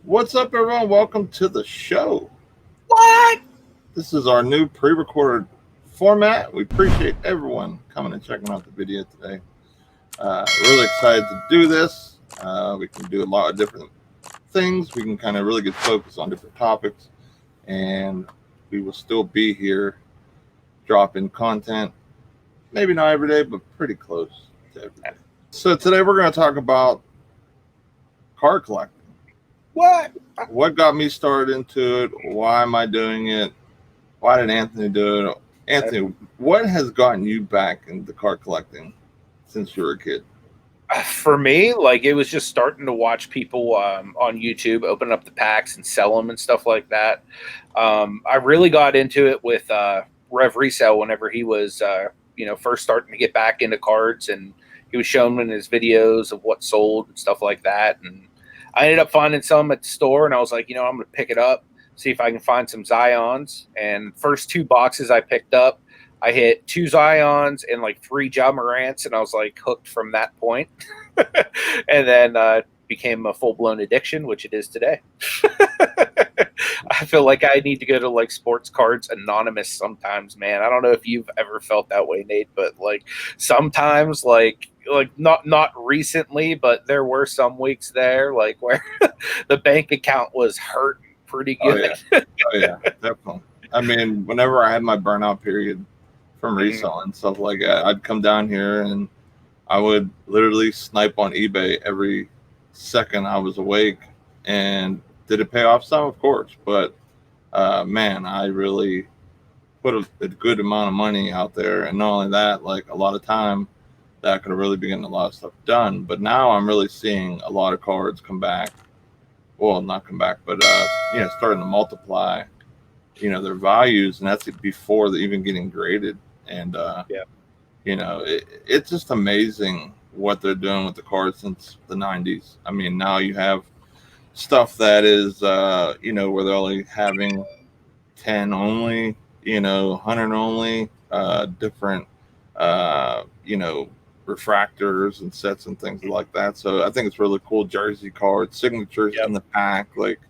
What's up, everyone? Welcome to the show. What? This is our new pre-recorded format. We appreciate everyone coming and checking out the video today. Really excited to do this. We can do a lot of different things. We can kind of really get focused on different topics, and we will still be here dropping content. Maybe not every day, but pretty close to every day. So today we're going to talk about card collecting. What got me started into it? Why am I doing it? Why did Anthony do it? Anthony, what has gotten you back into card collecting since you were a kid? For me, like, it was just starting to watch people on YouTube open up the packs and sell them and stuff like that. I really got into it with Rev Resale whenever he was, first starting to get back into cards, and he was showing in his videos of what sold and stuff like that. And I ended up finding some at the store, and I was like, I'm going to pick it up, see if I can find some Zions. And first 2 boxes I picked up, I hit 2 Zions and like 3 Ja Morants, and I was like hooked from that point. And then became a full-blown addiction, which it is today. I feel like I need to go to like Sports Cards Anonymous sometimes, man. I don't know if you've ever felt that way, Nate, but like sometimes, like not recently, but there were some weeks there like where the bank account was hurting pretty good. Oh yeah, definitely. I mean, whenever I had my burnout period from resale and stuff like that, I'd come down here and I would literally snipe on eBay every second I was awake. And did it pay off some? Of course, but man, I really put a good amount of money out there, and not only that, like a lot of time that I could have really been getting a lot of stuff done. But now I'm really seeing a lot of cards come back. Well, not come back, but starting to multiply, their values, and that's before they're even getting graded. And it's just amazing what they're doing with the cards since the 90s. I mean, now you have stuff that is, where they're only having 10 only, 100 only, different, refractors and sets and things like that. So I think it's really cool. Jersey cards, signatures in the pack. Like,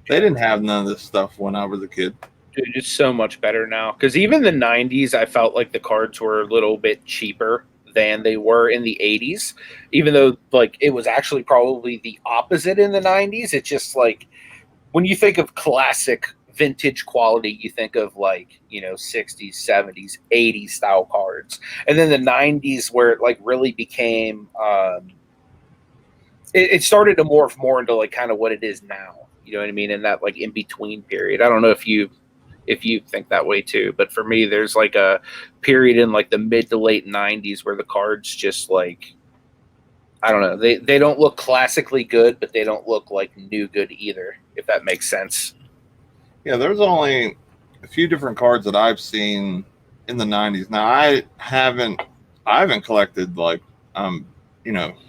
they didn't have none of this stuff when I was a kid. Dude, it's so much better now. Because even the 90s, I felt like the cards were a little bit cheaper than they were in the 80s. Even though, like, it was actually probably the opposite in the 90s. It's just, like, when you think of classic vintage quality, you think of, like, 60s, 70s, 80s style cards. And then the 90s, where it, like, really became it started to morph more into, like, kind of what it is now. You know what I mean? In that, like, in-between period. I don't know if you think that way too, but for me, there's like a period in like the mid to late 90s where the cards just, like, I don't know, they don't look classically good, but they don't look like new good either, if that makes sense. Yeah, there's only a few different cards that I've seen in the 90s. Now, I haven't collected, like,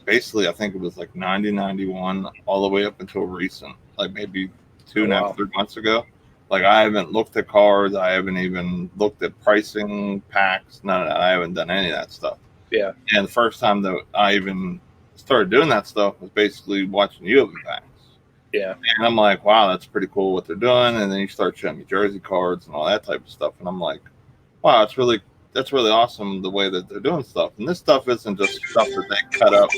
basically I think it was like 90, 91 all the way up until recent, like maybe 2.5, 3 months ago. Like, I haven't looked at cards. I haven't even looked at pricing, packs, none of that. I haven't done any of that stuff. Yeah. And the first time that I even started doing that stuff was basically watching you open packs. Yeah. And I'm like, wow, that's pretty cool what they're doing. And then you start showing me jersey cards and all that type of stuff. And I'm like, wow, that's really awesome the way that they're doing stuff. And this stuff isn't just stuff that they cut up.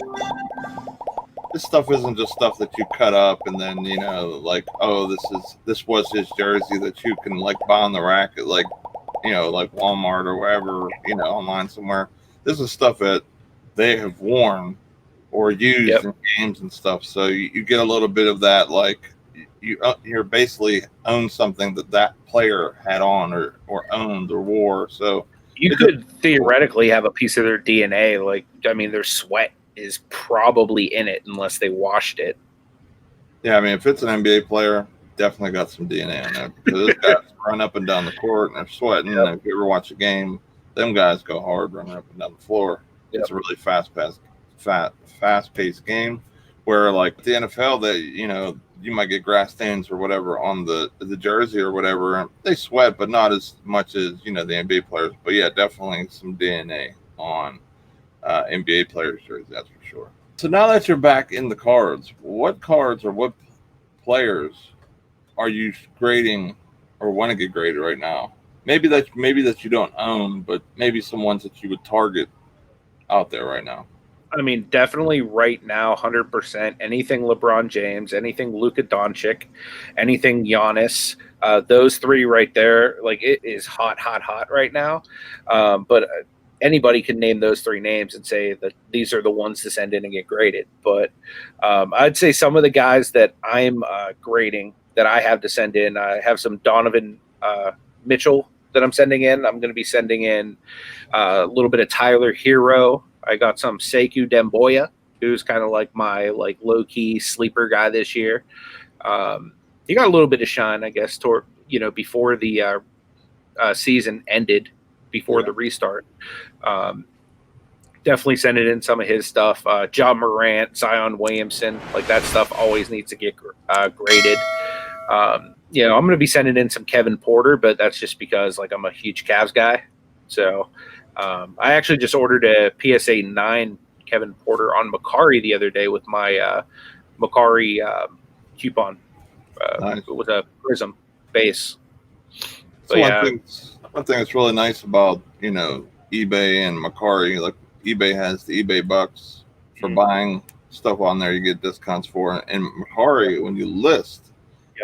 This stuff isn't just stuff that you cut up and then, like, oh, this was his jersey that you can, like, buy on the rack at, like, like Walmart or wherever, online somewhere. This is stuff that they have worn or used in games and stuff. So you get a little bit of that, like, you're basically own something that player had on or owned or wore. So you could theoretically have a piece of their DNA. Like, I mean, their sweat is probably in it unless they washed it. Yeah, I mean, if it's an NBA player, definitely got some DNA on there, because those guys run up and down the court and they're sweating. And if you ever watch a game, them guys go hard running up and down the floor. It's a really fast-paced game where, like, the NFL, that you might get grass stains or whatever on the jersey or whatever. They sweat, but not as much as the NBA players. But yeah, definitely some DNA on NBA players' jerseys, that's for sure. So now that you're back in the cards, what cards or what players are you grading or want to get graded right now? Maybe that you don't own, but maybe some ones that you would target out there right now. I mean, definitely right now, 100%. Anything LeBron James, anything Luka Doncic, anything Giannis. Those three right there, like it is hot, hot, hot right now. But anybody can name those three names and say that these are the ones to send in and get graded. But I'd say some of the guys that I'm grading that I have to send in, I have some Donovan Mitchell that I'm sending in. I'm going to be sending in a little bit of Tyler Hero. I got some Sekou Demboya, who's kind of like my like low key sleeper guy this year. He got a little bit of shine, I guess, toward before the season ended, before the restart. Definitely sending in some of his stuff. John Morant, Zion Williamson, like that stuff always needs to get graded. I'm going to be sending in some Kevin Porter, but that's just because like I'm a huge Cavs guy. So I actually just ordered a PSA 9 Kevin Porter on Macari the other day with my Macari coupon Nice. with a Prism base. So one thing that's really nice about eBay and Macari, like eBay has the eBay bucks for buying stuff on there. You get discounts for, and Macari when you list,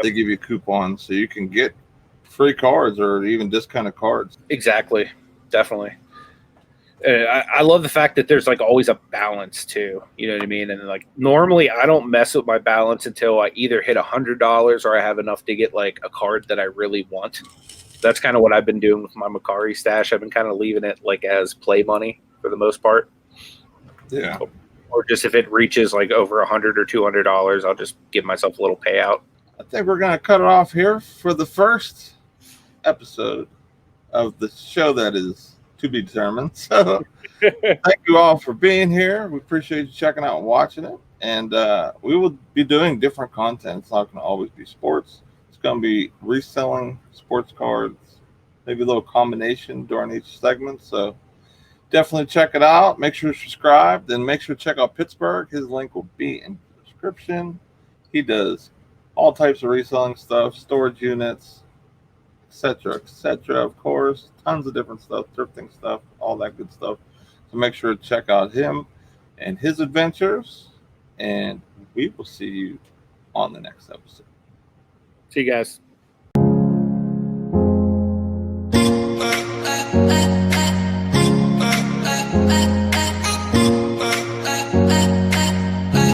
they give you coupons so you can get free cards or even discounted cards. Exactly, definitely. I love the fact that there's like always a balance too. You know what I mean? And like normally I don't mess with my balance until I either hit $100 or I have enough to get like a card that I really want. That's kind of what I've been doing with my Macari stash. I've been kind of leaving it like as play money for the most part. Yeah. Or just if it reaches like over $100 or $200, I'll just give myself a little payout. I think we're gonna cut it off here for the first episode of the show that is to be determined. So thank you all for being here. We appreciate you checking out and watching it. And we will be doing different content. It's not going to always be sports. It's going to be reselling sports cards, maybe a little combination during each segment. So definitely check it out. Make sure you're subscribed and make sure to check out Picksburgh. His link will be in the description. He does all types of reselling stuff, storage units, etc., of course, tons of different stuff, thrifting stuff, all that good stuff. So make sure to check out him and his adventures, and we will see you on the next episode. See you guys.